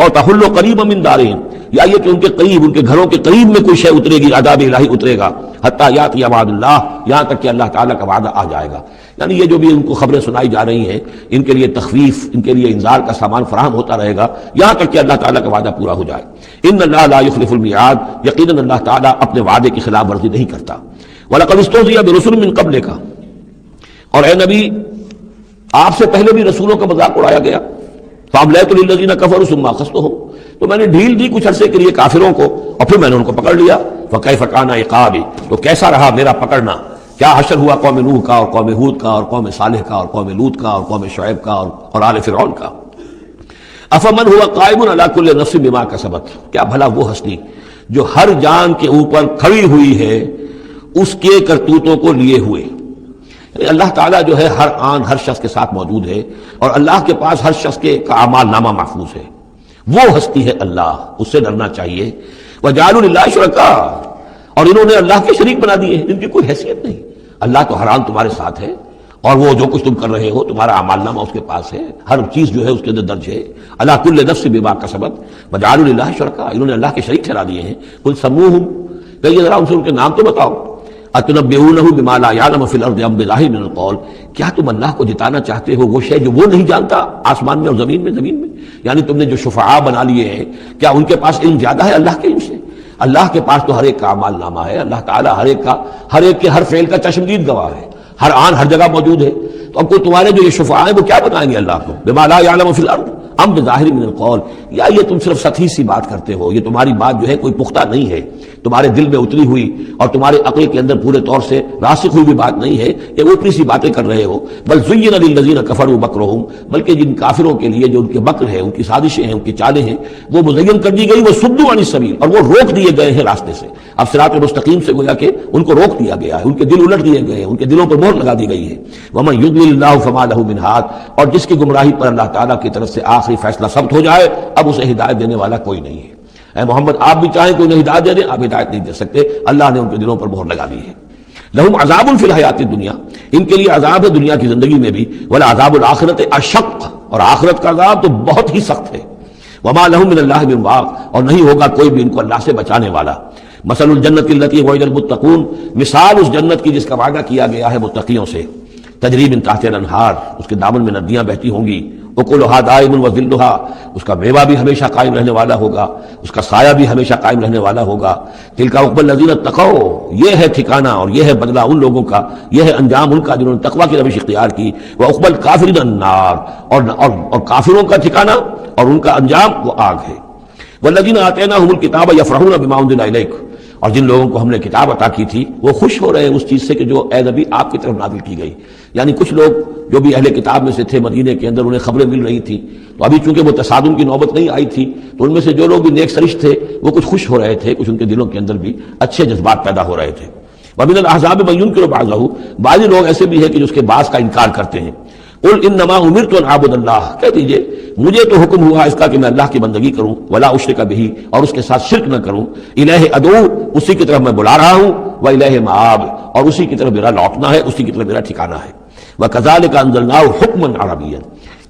اور تحل قریبا من دارہم، یا یہ کہ ان کے قریب، ان کے گھروں کے قریب میں کوئی شے اترے گی، عذاب الہی اترے گا، حتی یاتی وعد اللہ، یہاں تک کہ اللہ تعالیٰ کا وعدہ آ جائے گا۔ یعنی یہ جو بھی ان کو خبریں سنائی جا رہی ہیں، ان کے لیے تخویف، ان کے لیے انذار کا سامان فراہم ہوتا رہے گا، یہاں تک کہ اللہ تعالیٰ کا وعدہ پورا ہو جائے۔ ان اللہ لا یخلف المیعاد، یقیناً اللہ تعالیٰ اپنے وعدے کی خلاف ورزی نہیں کرتا۔ وَلَقَدِ اسْتُهْزِئَ بِرُسُلٍ مِّن قَبْلِكَ، اور اے نبی آپ سے پہلے بھی رسولوں کا مذاق اڑایا گیا۔ فَأَمْلَيْتُ لِلَّذِينَ كَفَرُوا ثُمَّ أَخَذْتُهُمْ، تو میں نے ڈھیل دی کچھ عرصے کے لیے کافروں کو، اور پھر میں نے ان کو پکڑ لیا۔ فَكَيْفَ كَانَ عِقَابِي، تو کیسا رہا میرا پکڑنا، کیا حشر ہوا قوم نوح کا، اور قوم ہود کا، اور قوم صالح کا، اور قوم لوط کا، اور قوم شعیب کا، اور آل فرعون کا۔ افمن ہوا قائم علی کل نفس بما کسبت، کیا بھلا وہ ہستی جو ہر جان کے اوپر کھڑی ہوئی ہے اس کے کرتوتوں کو لیے ہوئے. اللہ تعالیٰ جو ہے ہر آن ہر شخص کے ساتھ موجود ہے، اور اللہ کے پاس ہر شخص کے اعمال نامہ محفوظ ہے. وہ ہستی ہے اللہ، اس سے ڈرنا چاہیے. وجعلوا للہ شرکاء، اور انہوں نے اللہ کے شریک بنا دیے ہیں جن کی کوئی حیثیت نہیں. اللہ تو ہر آن تمہارے ساتھ ہے، اور وہ جو کچھ تم کر رہے ہو تمہارا اعمال نامہ اس کے پاس ہے، ہر چیز جو ہے اس کے اندر درج ہے. اللہ کل نفس بما کسبت وجعلوا للہ شرکاء، انہوں نے اللہ کے شریک ٹھہرا دیے ہیں. قل سموہم، کہیے ذرا ان سے ان کے نام تو بتاؤ. اتنبئونہ بما لا یعلم فی الارض ام بظاہر من القول، کیا تم اللہ کو جتانا چاہتے ہو وہ شے جو وہ نہیں جانتا آسمان میں اور زمین میں. یعنی تم نے جو شفعاء بنا لیے ہیں، کیا ان کے پاس علم زیادہ ہے اللہ کے علم سے؟ اللہ کے پاس تو ہر ایک کا اعمال نامہ ہے. اللہ تعالیٰ ہر ایک کے ہر فعل کا چشمدید گواہ ہے، ہر آن ہر جگہ موجود ہے. تو اب کوئی تمہارے جو یہ شفعاء ہیں وہ کیا بتائیں گے اللہ کو؟ بما لا یعلم فی الارض ام بظاہر من القول، یا یہ تم صرف سطحی سی بات کرتے ہو، یہ تمہاری بات جو ہے کوئی پختہ نہیں ہے، تمہارے دل میں اتری ہوئی اور تمہارے عقل کے اندر پورے طور سے راسخ ہوئی بھی بات نہیں ہے، یہ اوپری سی باتیں کر رہے ہو. بل زین للذین کفروا مکرہم، بلکہ جن کافروں کے لیے جو ان کے مکر ہے، ان کی سازشیں ہیں، ان کی چالیں ہیں، وہ مزین کر دی گئی. وہ صدوا عن السبیل، اور وہ روک دیے گئے ہیں راستے سے. اب صراط مستقیم سے گویا کہ ان کو روک دیا گیا ہے، ان کے دل الٹ دیے گئے ہیں، ان کے دلوں پر مہر لگا دی گئی ہے. ومن یضلل اللہ فما لہ من ہاد، اور جس کی گمراہی پر اللہ تعالیٰ کی طرف سے آخری فیصلہ ثبت ہو جائے اب اسے ہدایت دینے والا کوئی نہیں ہے. اے محمد آپ بھی چاہیں کوئی نہیں ہدایت دے دیں، آپ ہدایت نہیں دے سکتے، اللہ نے ان کے دلوں پر مہر لگا دی ہے. لہم عذاب فی الحیات الدنیا، ان کے لیے عذاب ہے دنیا کی زندگی میں بھی. ولعذاب الآخرۃ اشق، اور آخرت کا عذاب تو بہت ہی سخت ہے. وما لہم من اللہ من واق، اور نہیں ہوگا کوئی بھی ان کو اللہ سے بچانے والا. مثل الجنت التی وعد المتقون، مثال اس جنت کی جس کا وعدہ کیا گیا ہے متقیوں سے. تجری من تحتها الانہار، اس کے دامن میں ندیاں بہتی ہوں گی. اکلها دائم وظلها، اس کا میوہ بھی ہمیشہ قائم رہنے والا ہوگا، اس کا سایہ بھی ہمیشہ قائم رہنے والا ہوگا. تلک عقبی الذین اتقوا، یہ ہے ٹھکانہ اور یہ ہے بدلہ ان لوگوں کا، یہ ہے انجام ان کا جنہوں نے تقوی کی روش اختیار کی. وعقبی الکافرین النار، اور کافروں کا ٹھکانہ اور ان کا انجام وہ آگ ہے. والذین آتیناہم الکتاب یفرحون بما انزل الیک، اور جن لوگوں کو ہم نے کتاب عطا کی تھی وہ خوش ہو رہے ہیں اس چیز سے کہ جو اے نبی آپ کی طرف نازل کی گئی. یعنی کچھ لوگ جو بھی اہل کتاب میں سے تھے مدینے کے اندر، انہیں خبریں مل رہی تھیں، تو ابھی چونکہ وہ تصادم کی نوبت نہیں آئی تھی، تو ان میں سے جو لوگ بھی نیک سرشت تھے وہ کچھ خوش ہو رہے تھے، کچھ ان کے دلوں کے اندر بھی اچھے جذبات پیدا ہو رہے تھے. ومن الاحزاب من ينكر بعضه، بعض لوگ ایسے بھی ہیں کہ جو اس کے بعض کا انکار کرتے ہیں. قل انما امرت ان اعبد اللہ، کہہ دیجئے مجھے تو حکم ہوا اس کا کہ میں اللہ کی بندگی کروں. ولا اشرک به، اور اس کے ساتھ شرک نہ کروں. الہ ادعو، اسی کی طرف میں بلا رہا ہوں. والہ مآب، اور اسی کی طرف میرا لوٹنا ہے، اسی کی طرف میرا ٹھکانہ ہے. وکذالک انزلناہ حکما عربیا،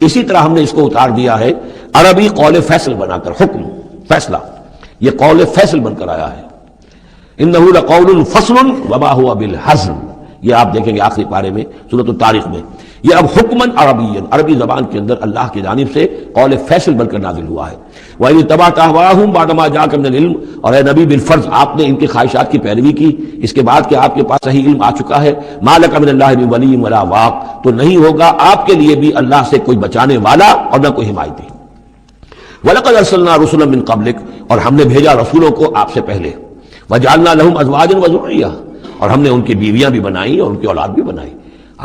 اسی طرح ہم نے اس کو اتار دیا ہے عربی قول فیصل بنا کر. حکم فیصلہ، یہ قول فیصل بن کر آیا ہے. انہ لقول فصل وما هو بالحزن، یہ آپ دیکھیں گے آخری پارے میں سورۃ الطارق میں. یہ اب حکمن عربین، عربی زبان کے اندر اللہ کی جانب سے قول فیصل بن کر نازل ہوا ہے. وَإِنِ اتَّبَعْتَ أَهْوَاءَهُمْ بَعْدَ مَا جَاءَكَ مِنَ الْعِلْمِ، اور اے نبی بالفرض آپ نے ان کی خواہشات کی پیروی کی اس کے بعد کہ آپ کے پاس صحیح علم آ چکا ہے. مَا لَكَ مِنَ اللَّهِ مِن وَلِيٍّ وَلَا وَاقٍ، تو نہیں ہوگا آپ کے لیے بھی اللہ سے کوئی بچانے والا اور نہ کوئی حمایتی. وَلَقَدْ أَرْسَلْنَا رُسُلًا مِّن قَبْلِكَ، اور ہم نے بھیجا رسولوں کو آپ سے پہلے. وَجَعَلْنَا لَهُمْ أَزْوَاجًا وَذُرِّيَّةً، اور ہم نے ان کی بیویاں بھی بنائیں اور ان کی اولاد بھی بنائی.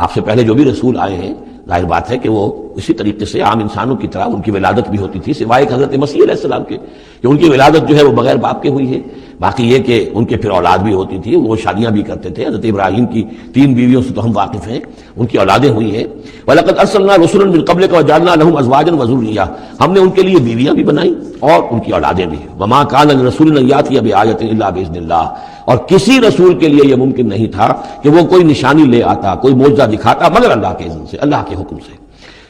آپ سے پہلے جو بھی رسول آئے ہیں ظاہر بات ہے کہ وہ اسی طریقے سے عام انسانوں کی طرح ان کی ولادت بھی ہوتی تھی، سوائے حضرت مسیح علیہ السلام کے کہ ان کی ولادت جو ہے وہ بغیر باپ کے ہوئی ہے. باقی یہ کہ ان کے پھر اولاد بھی ہوتی تھی، وہ شادیاں بھی کرتے تھے. حضرت ابراہیم کی 3 بیویوں سے تو ہم واقف ہیں، ان کی اولادیں ہوئی ہیں. وَلَقَدْ أَرْسَلْنَا رُسُلًا مِّن قَبْلِكَ وَجَعَلْنَا لَهُمْ أَزْوَاجًا وَذُرِّيَّةً، ہم نے ان کے لیے بیویاں بھی بنائیں اور ان کی اولادیں بھی. وَمَا كَانَ لِرَسُولٍ أَن يَأْتِيَ بِآيَةٍ إِلَّا بِإِذْنِ اللَّهِ، اور کسی رسول کے لیے یہ ممکن نہیں تھا کہ وہ کوئی نشانی لے آتا، کوئی معجزہ دکھاتا مگر اللہ کے اذن سے، اللہ کے حکم سے.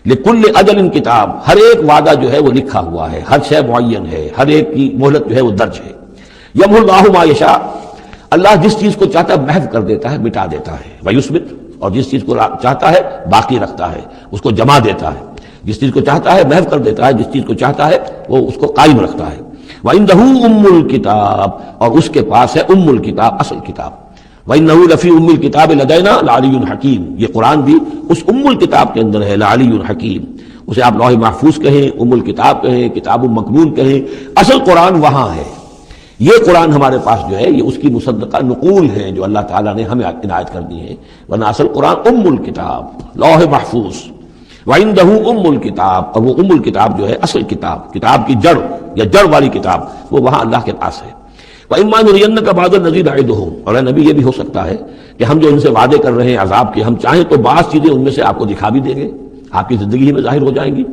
لِكُلِّ أَجَلٍ کتاب، ہر ایک وعدہ جو ہے وہ لکھا ہوا ہے، ہر شے معین ہے، ہر ایک کی مہلت جو ہے وہ درج ہے. یمحو اللہ ما یشاء، اللہ جس چیز کو چاہتا ہے محو کر دیتا ہے، مٹا دیتا ہے. ویثبت، اور جس چیز کو چاہتا ہے باقی رکھتا ہے، اس کو جمع دیتا ہے. جس چیز کو چاہتا ہے محو کر دیتا ہے، جس چیز کو چاہتا ہے وہ اس کو قائم رکھتا ہے. وَعِندَهُ أُمُّ الْكِتَابِ، اور اس کے پاس ہے ام الکتاب، اصل کتاب. وَإِنَّهُ لَفِي أُمِّ الْكِتَابِ لَدَيْنَا لَعَلِيٌّ حَكِيمٌ، یہ قرآن بھی اس ام الکتاب کے اندر ہے، لَعَلِيٌّ حَكِيمٌ. اسے آپ لوح محفوظ کہیں، ام الکتاب کہیں، کتاب مکنون کہیں، اصل قرآن وہاں ہے. یہ قرآن ہمارے پاس جو ہے یہ اس کی مصدقہ نقول ہیں جو اللہ تعالیٰ نے ہمیں عنایت کر دی ہیں، ورنہ اصل قرآن ام الکتاب، لوح محفوظ. وَعِندَهُ أُمُّ الْكِتَابِ، اور وہ ام الکتاب جو ہے اصل کتاب، کتاب کی جڑ یا جڑ والی کتاب، وہ وہاں اللہ کے پاس ہے۔ وَإِمَّا نُرِيَنَّكَ بَعْضَ الَّذِي نَعِدُهُمْ، اور اے نبی یہ بھی ہو سکتا ہے کہ ہم جو ان سے وعدے کر رہے ہیں عذاب کے، ہم چاہیں تو بعض چیزیں ان میں سے آپ کو دکھا بھی دیں گے، آپ کی زندگی میں ظاہر ہو جائیں گی،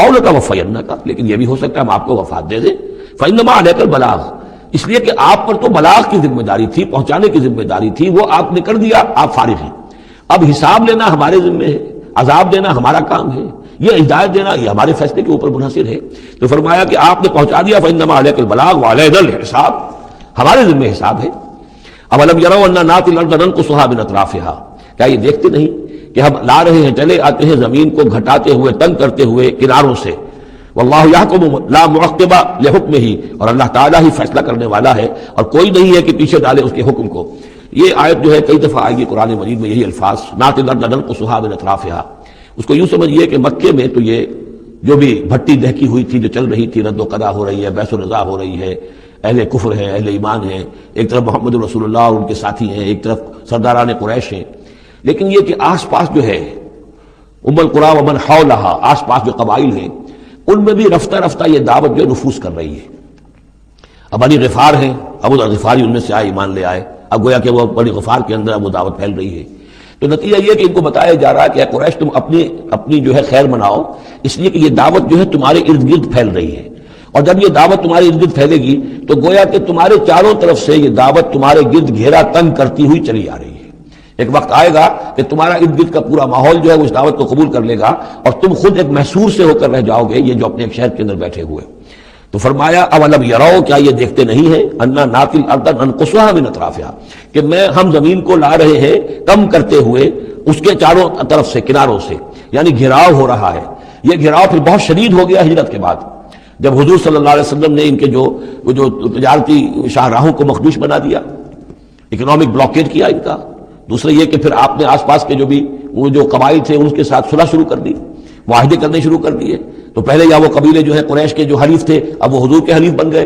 اور لَنَوَفِّيَنَّكَ، لیکن یہ بھی ہو سکتا ہے ہم آپ کو وفات دے دیں۔ فَإِنَّمَا عَلَيْكَ الْبَلَاغُ، اس لیے کہ آپ پر تو بلاغ کی ذمہ داری تھی، پہنچانے کی ذمہ داری تھی، وہ آپ نے کر دیا، آپ فارغ ہیں۔ اب حساب لینا ہمارے ذمہ ہے، عذاب دینا ہمارا کام ہے، یہ ہدایت دینا یہ ہمارے فیصلے کے اوپر منحصر ہے۔ تو فرمایا کہ آپ نے پہنچا دیا، فإنما عليك البلاغ وعلينا الحساب، ہمارے ذمہ حساب ہے۔ اولم يروا أنا نأتي الأرض ننقصها من أطرافها، کیا یہ دیکھتے نہیں کہ ہم لا رہے ہیں، چلے آتے ہیں زمین کو گھٹاتے ہوئے، تنگ کرتے ہوئے کناروں سے۔ واللہ یحکم لا معقب لحکمہ، اور اللہ تعالیٰ ہی فیصلہ کرنے والا ہے اور کوئی نہیں ہے کہ پیچھے ڈالے اس کے حکم کو۔ یہ آیت جو ہے کئی دفعہ آئے گی قرآن مجید میں، یہی الفاظ نأتي الأرض ننقصها من أطرافها۔ اس کو یوں سمجھیے کہ مکے میں تو یہ جو بھی بھٹی دہکی ہوئی تھی، جو چل رہی تھی، رد و قضا ہو رہی ہے، بحث و نزاع ہو رہی ہے، اہل کفر ہیں، اہل ایمان ہیں، ایک طرف محمد رسول اللہ اور ان کے ساتھی ہیں، ایک طرف سرداران قریش ہیں، لیکن یہ کہ آس پاس جو ہے ام القریٰ ومن حولہا، آس پاس جو قبائل ہیں، ان میں بھی رفتہ رفتہ یہ دعوت جو نفوذ کر رہی ہے۔ اب بنی غفار ہیں، ابو ذر غفاری ان میں سے آئے، ایمان لے آئے، اب گویا کہ وہ بنی غفار کے اندر اب وہ دعوت پھیل رہی ہے۔ تو نتیجہ یہ کہ ان کو بتایا جا رہا ہے کہ اے قریش تم اپنی جو ہے خیر مناؤ، اس لیے کہ یہ دعوت جو ہے تمہارے ارد گرد پھیل رہی ہے، اور جب یہ دعوت تمہارے ارد گرد پھیلے گی تو گویا کہ تمہارے چاروں طرف سے یہ دعوت تمہارے گرد گھیرا تنگ کرتی ہوئی چلی آ رہی ہے۔ ایک وقت آئے گا کہ تمہارا ارد گرد کا پورا ماحول جو ہے وہ اس دعوت کو قبول کر لے گا، اور تم خود ایک محصور سے ہو کر رہ جاؤ گے، یہ جو اپنے ایک شہر کے اندر بیٹھے ہوئے۔ تو فرمایا اولم یروا، کیا یہ دیکھتے نہیں ہیں، انا ناتی الارض ننقصها من اطرافها، کہ ہم زمین کو لا رہے ہیں کم کرتے ہوئے اس کے چاروں طرف سے، کناروں سے، یعنی گھراؤ ہو رہا ہے۔ یہ گھراؤ پھر بہت شدید ہو گیا ہجرت کے بعد، جب حضور صلی اللہ علیہ وسلم نے ان کے جو تجارتی شاہراہوں کو مخدوش بنا دیا، اکنامک بلاکیج کیا ان کا۔ دوسرے یہ کہ پھر آپ نے آس پاس کے جو بھی وہ جو قبائل تھے ان کے ساتھ صلح شروع کر دی، معاہدے کرنے شروع کر دیے۔ تو پہلے یا وہ قبیلے جو ہے قریش کے جو حلیف تھے اب وہ حضور کے حلیف بن گئے،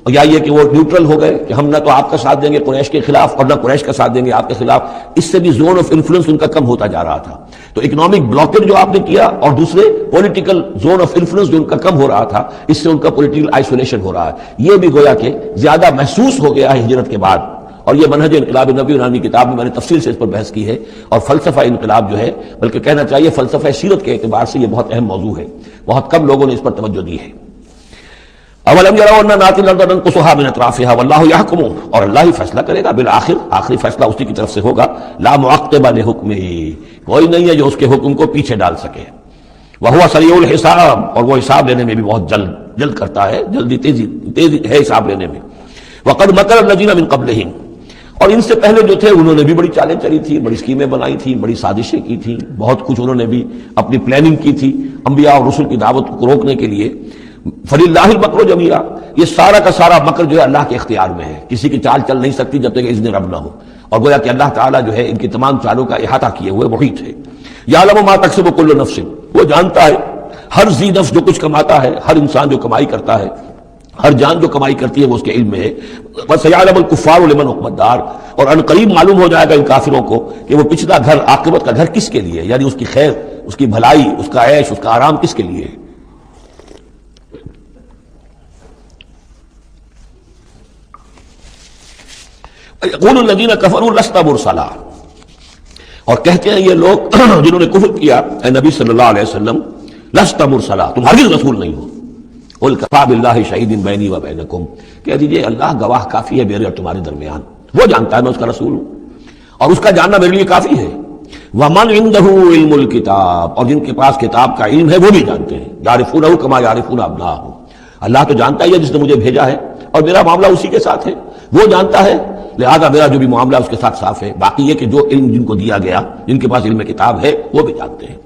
اور یا یہ کہ وہ نیوٹرل ہو گئے کہ ہم نہ تو آپ کا ساتھ دیں گے قریش کے خلاف اور نہ قریش کا ساتھ دیں گے آپ کے خلاف۔ اس سے بھی زون آف انفلوئنس ان کا کم ہوتا جا رہا تھا۔ تو اکنامک بلاکیج جو آپ نے کیا، اور دوسرے پولیٹیکل زون آف انفلوئنس جو ان کا کم ہو رہا تھا، اس سے ان کا پولیٹیکل آئسولیشن ہو رہا ہے، یہ بھی گویا کہ زیادہ محسوس ہو گیا ہے ہجرت کے بعد۔ اور یہ منہج انقلاب نبی نامی کتاب میں نے تفصیل سے اس پر بحث کی ہے، اور فلسفہ انقلاب جو ہے، بلکہ کہنا چاہیے فلسفہ سیرت کے اعتبار سے یہ بہت اہم موضوع ہے، بہت کم لوگوں نے اس پر توجہ دی ہے۔ اولم یروا انا ناتی الارض ننقصها من اطرافها واللہ یحکم، اور اللہ ہی فیصلہ کرے گا بالآخر، آخری فیصلہ اسی کی طرف سے ہوگا۔ لا معقب لحکمہ، کوئی نہیں ہے جو اس کے حکم کو پیچھے ڈال سکے۔ وہو سریع الحساب، اور وہ حساب لینے میں بھی بہت جلد کرتا ہے، جلدی تیزی ہے حساب لینے میں۔ وقد مکر الذین من قبلہم، اور ان سے پہلے جو تھے انہوں نے بھی بڑی چالیں چلی تھی، بڑی اسکیمیں بنائی تھیں، بڑی سازشیں کی تھیں، بہت کچھ انہوں نے بھی اپنی پلاننگ کی تھی انبیاء اور رسل کی دعوت کو روکنے کے لیے۔ فللہ المکر جمیعا، یہ سارا کا سارا مکر جو ہے اللہ کے اختیار میں ہے، کسی کی چال چل نہیں سکتی جب تک اذن رب نہ ہو، اور گویا کہ اللہ تعالیٰ جو ہے ان کی تمام چالوں کا احاطہ کیے ہوئے محیط ہے۔ یعلم ما تکسب کل نفس، وہ جانتا ہے ہر ذی نفس جو کچھ کماتا ہے، ہر انسان جو کمائی کرتا ہے، ہر جان جو کمائی کرتی ہے وہ اس کے علم میں ہے۔ وَسَيَعْلَمُ الْكُفَّارُ لِمَنْ عُقْبَى الدَّارِ، اور ان قریب معلوم ہو جائے گا ان کافروں کو کہ وہ پچھلا گھر، عاقبت کا گھر کس کے لیے، یعنی اس کی خیر، اس کی بھلائی، اس کا عیش، اس کا آرام کس کے لیے ہے۔ يَقُولُ الَّذِينَ كَفَرُوا لَسْتَ مُرْسَلًا، اور کہتے ہیں یہ لوگ جنہوں نے کفر کیا اے نبی صلی اللہ علیہ وسلم، لَسْتَ مُرْسَلًا، تم ہرگز رسول نہیں ہو۔ قُلْ كَفَىٰ بِاللَّهِ شَهِيدٍ بَيْنِي وَبَيْنَكُمْ، کہہ دیجئے اللہ گواہ کافی ہے میرے اور تمہارے درمیان، وہ جانتا ہے میں اس کا رسول ہوں، اور اس کا جاننا میرے لیے کافی ہے۔ وَمَنْ عِندَهُ عِلْمُ الْكِتَابِ، اور جن کے پاس کتاب کا علم ہے وہ بھی جانتے ہیں، يَعْرِفُونَهُ كَمَا يَعْرِفُونَ أَبْنَاءَهُمْ، اللہ تو جانتا ہے جس نے مجھے بھیجا ہے اور میرا معاملہ اسی کے ساتھ ہے، وہ جانتا ہے، لہذا میرا جو بھی معاملہ اس کے ساتھ صاف ہے۔ باقی یہ کہ جو علم جن کو دیا گیا، جن کے پاس علم کتاب ہے، وہ بھی جانتے ہیں۔